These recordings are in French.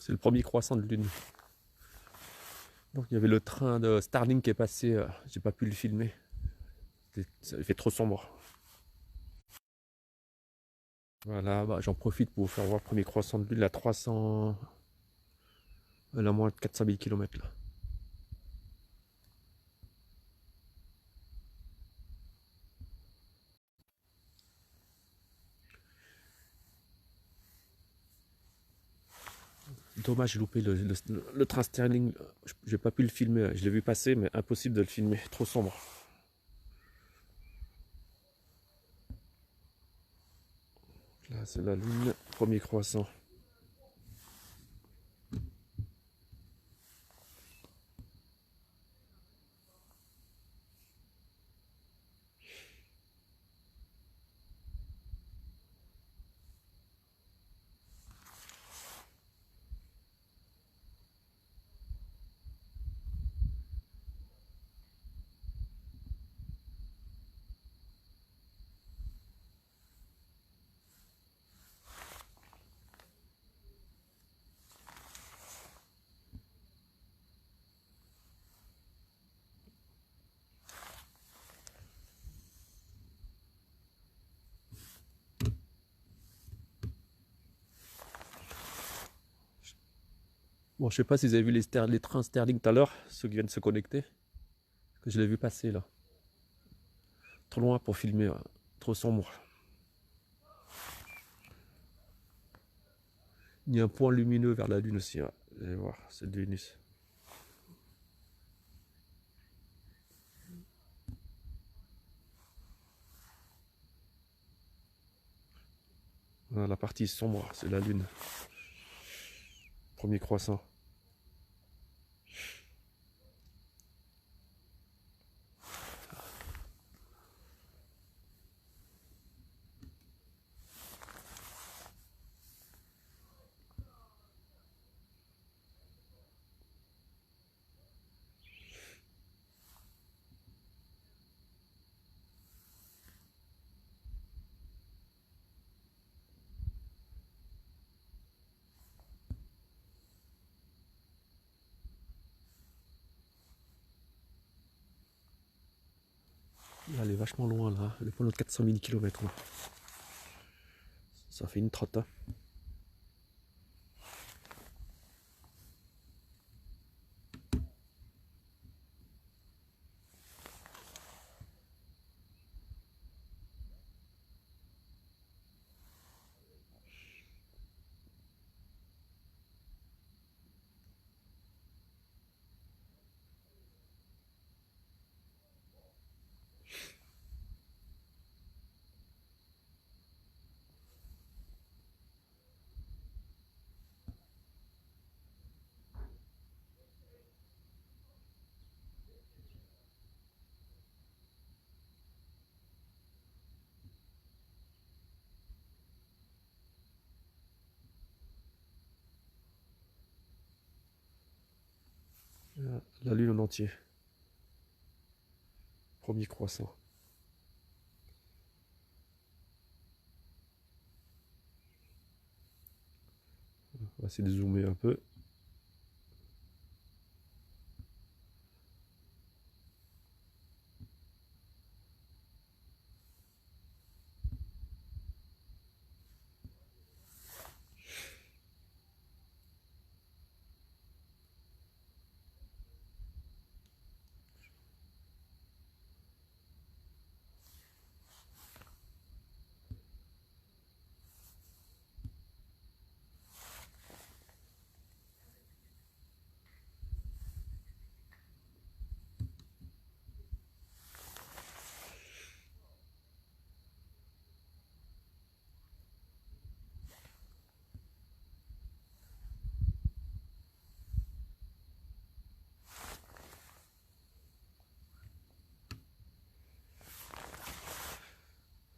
C'est le premier croissant de lune. Donc il y avait le train de Starlink qui est passé, j'ai pas pu le filmer. Ça fait trop sombre. Voilà, bah, j'en profite pour vous faire voir le premier croissant de lune à 300. Elle a moins de 400 000 km là. Dommage, j'ai loupé le train Sterling. J'ai pas pu le filmer. Je l'ai vu passer, mais impossible de le filmer. Trop sombre. Là, c'est la lune. Premier croissant. Bon, je sais pas si vous avez vu les trains Sterling tout à l'heure, ceux qui viennent se connecter. Que je l'ai vu passer là. Trop loin pour filmer, trop sombre. Il y a un point lumineux vers la lune aussi. Vous allez voir, c'est de Vénus. Voilà, la partie sombre, c'est la lune. Premier croissant. Là, elle est vachement loin là. Le point de 400 000 km. Ça fait une trotte. Hein. La lune en entier. Premier croissant. On va essayer de zoomer un peu.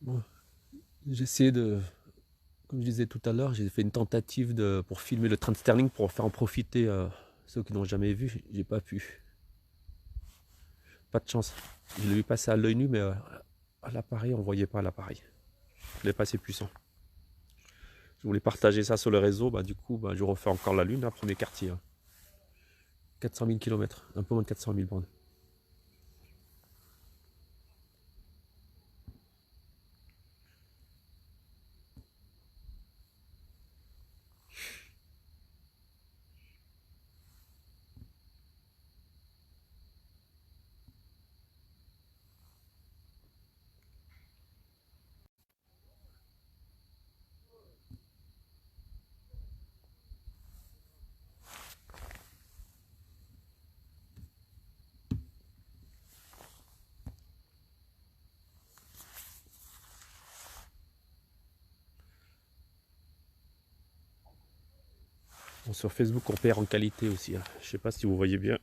Bon, j'ai essayé de, comme je disais tout à l'heure, j'ai fait une tentative pour filmer le train de Sterling pour faire en profiter ceux qui n'ont jamais vu. J'ai pas pu. Pas de chance. Je l'ai vu passer à l'œil nu, mais à l'appareil, on ne voyait pas l'appareil. Il est pas assez puissant. Je voulais partager ça sur le réseau, bah, du coup, bah, je refais encore la Lune, hein, premier quartier. Hein. 400 000 km, un peu moins de 400 000 bornes. Bon, sur Facebook, on perd en qualité aussi. Hein. Je sais pas si vous voyez bien.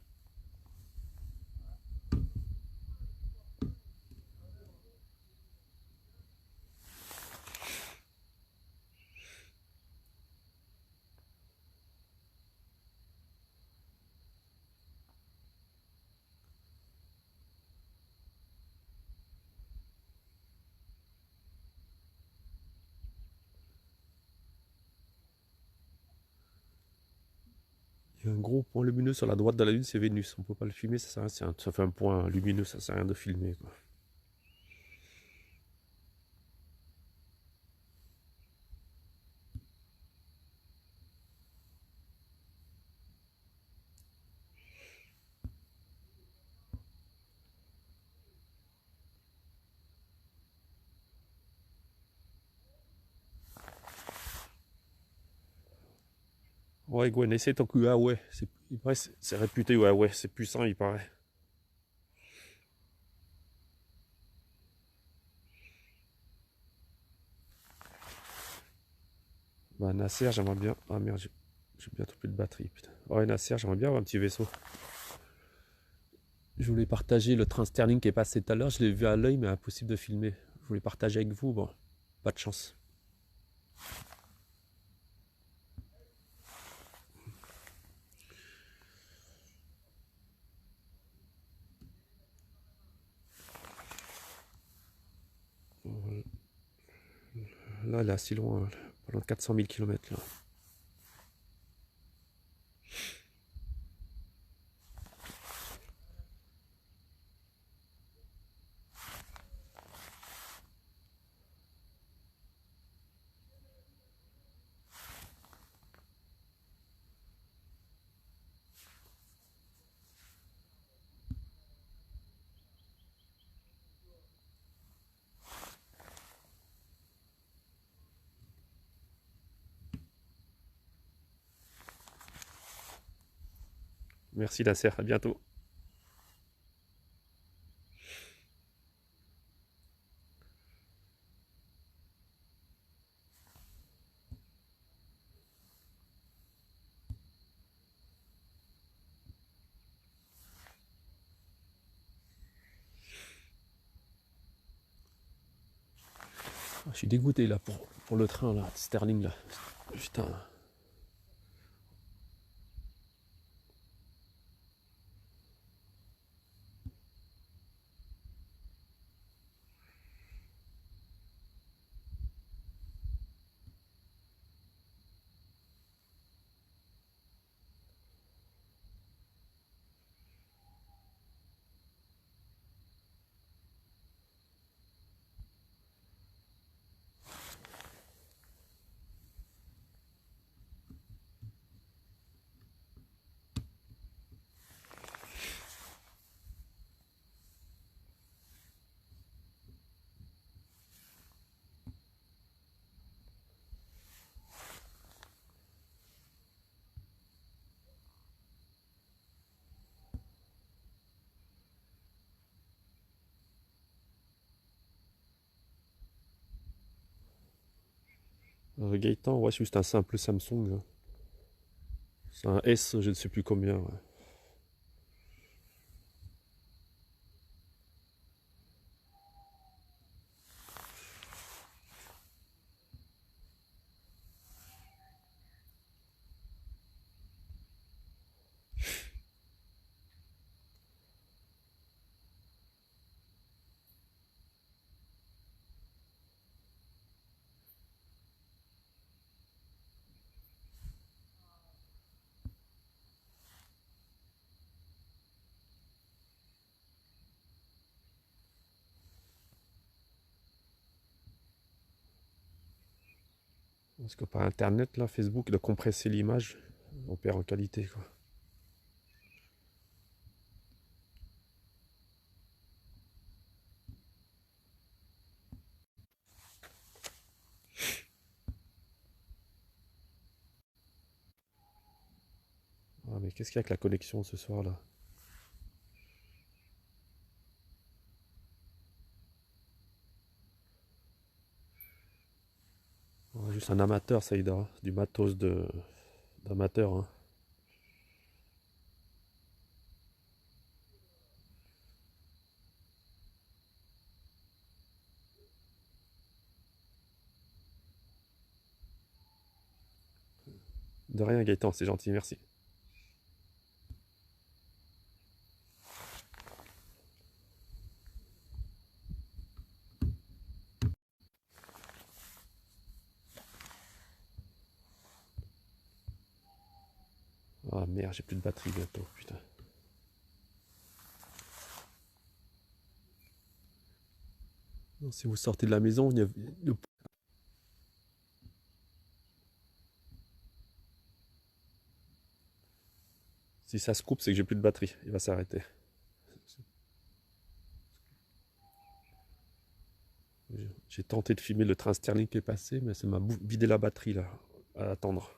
Il y a un gros point lumineux sur la droite de la Lune, c'est Vénus. On peut pas le filmer, ça sert à rien. Ça fait un point lumineux, ça sert à rien de filmer. Quoi. Ouais, Gwen, essaie ton coup. Ah ouais, il paraît c'est réputé, ouais, c'est puissant, il paraît. Bah, Nasser, j'aimerais bien. Ah merde, j'ai bientôt plus de batterie, putain. Ouais, Nasser, j'aimerais bien avoir un petit vaisseau. Je voulais partager le train Sterling qui est passé tout à l'heure, je l'ai vu à l'œil, mais impossible de filmer. Je voulais partager avec vous, bon, pas de chance. Là, elle est assez loin, pas loin de 400 000 km là. Merci Nasser, à bientôt. Ah, je suis dégoûté là pour le train là, Sterling là. Putain. Gaëtan, ouais, c'est juste un simple Samsung. Hein. C'est un S, je ne sais plus combien. Ouais. Parce que par internet, là, Facebook, il a compressé l'image, on perd en qualité, quoi. Ah, mais qu'est-ce qu'il y a avec la connexion ce soir, là? Ouais, juste un amateur, Saïda, hein. Du matos d'amateur, hein. De rien, Gaëtan, c'est gentil, merci. Ah merde, j'ai plus de batterie bientôt, putain. Non, si vous sortez de la maison, si ça se coupe, c'est que j'ai plus de batterie, il va s'arrêter. J'ai tenté de filmer le train Sterling qui est passé, mais ça m'a vidé la batterie là, à attendre.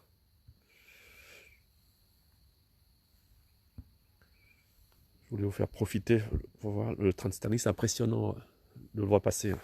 Je voulais vous faire profiter pour voir le train de Sterling, c'est impressionnant de le voir passer.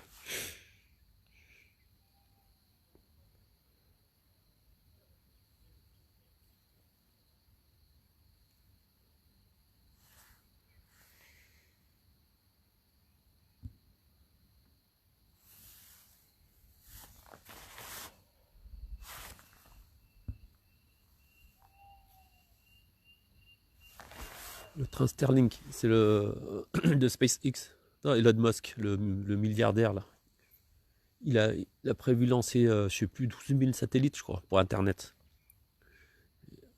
Le train Sterling, c'est le de SpaceX. Non, Elon Musk, le milliardaire là. Il a prévu lancer, je sais plus, 12 000 satellites, je crois, pour Internet.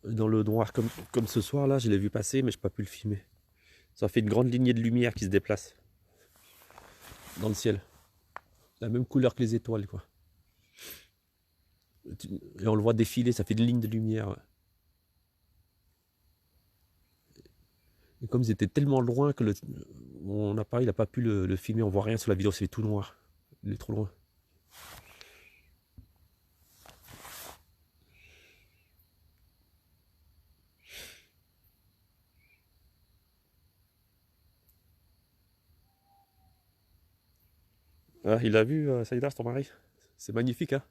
Dans le noir, comme ce soir là, je l'ai vu passer, mais je n'ai pas pu le filmer. Ça fait une grande lignée de lumière qui se déplace dans le ciel. La même couleur que les étoiles, quoi. Et on le voit défiler, ça fait une ligne de lumière. Ouais. Et comme ils étaient tellement loin que mon appareil n'a pas pu le filmer, on voit rien sur la vidéo, c'est tout noir. Il est trop loin. Ah, il a vu, Saïdar, ton mari? C'est magnifique, hein?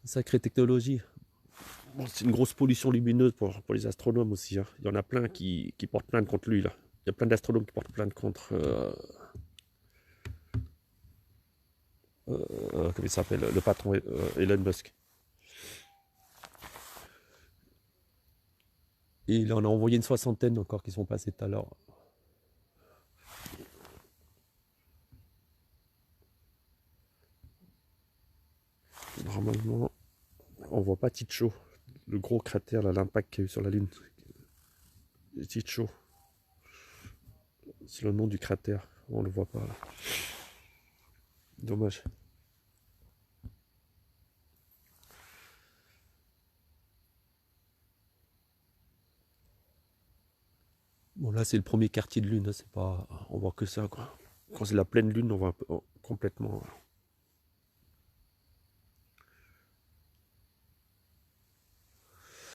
Sacrée technologie. Bon, c'est une grosse pollution lumineuse pour les astronomes aussi, hein. Il y en a plein qui portent plainte contre lui, là. Il y a plein d'astronomes qui portent plainte contre... comment il s'appelle? Le patron Elon Musk. Et il en a envoyé une soixantaine encore qui sont passés tout à l'heure. Normalement, on voit pas Tycho, le gros cratère, l'impact qu'il y a eu sur la Lune. Tycho, c'est le nom du cratère, on le voit pas là. Dommage. Bon là c'est le premier quartier de Lune, hein, c'est pas, on voit que ça quoi. Quand c'est la pleine Lune, on voit complètement.